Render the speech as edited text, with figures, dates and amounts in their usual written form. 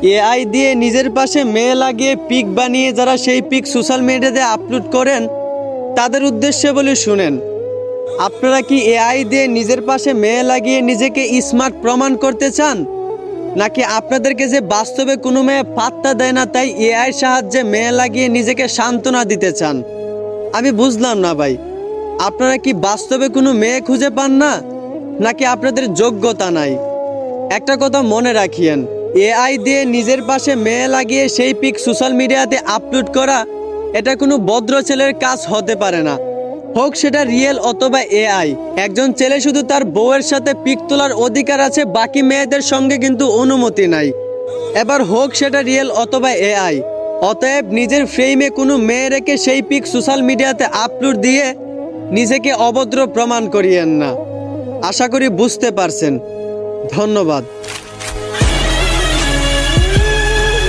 AI দিয়ে নিজের পাশে মেয়ে লাগিয়ে পিক বানিয়ে যারা সেই পিক সোশ্যাল মিডিয়াতে আপলোড করেন তাদের উদ্দেশ্যে বলে শুনেন, আপনারা কি এআই দিয়ে নিজের পাশে মেয়ে লাগিয়ে নিজেকে স্মার্ট প্রমাণ করতে চান, নাকি আপনাদেরকে যে বাস্তবে কোনো মেয়ে পাত্তা দেয় না তাই এআই সাহায্যে মেয়ে লাগিয়ে নিজেকে সান্ত্বনা দিতে চান? আমি বুঝলাম না ভাই, আপনারা কি বাস্তবে কোনো মেয়ে খুঁজে পান না, নাকি আপনাদের যোগ্যতা নাই? একটা কথা মনে রাখিয়েন, এআই দিয়ে নিজের পাশে মেয়ে লাগিয়ে সেই পিক সোশ্যাল মিডিয়াতে আপলোড করা এটা কোনো ভদ্র ছেলের কাজ হতে পারে না, হোক সেটা রিয়েল অথবা এআই। একজন ছেলে শুধু তার বউয়ের সাথে পিক তোলার অধিকার আছে, বাকি মেয়েদের সঙ্গে কিন্তু অনুমতি নাই। এবার হোক সেটা রিয়েল অথবা এআই। অতএব নিজের ফ্রেমে কোনো মেয়ে রেখে সেই পিক সোশ্যাল মিডিয়াতে আপলোড দিয়ে নিজেকে অভদ্র প্রমাণ করিয়েন না। আশা করি বুঝতে পারছেন। ধন্যবাদ।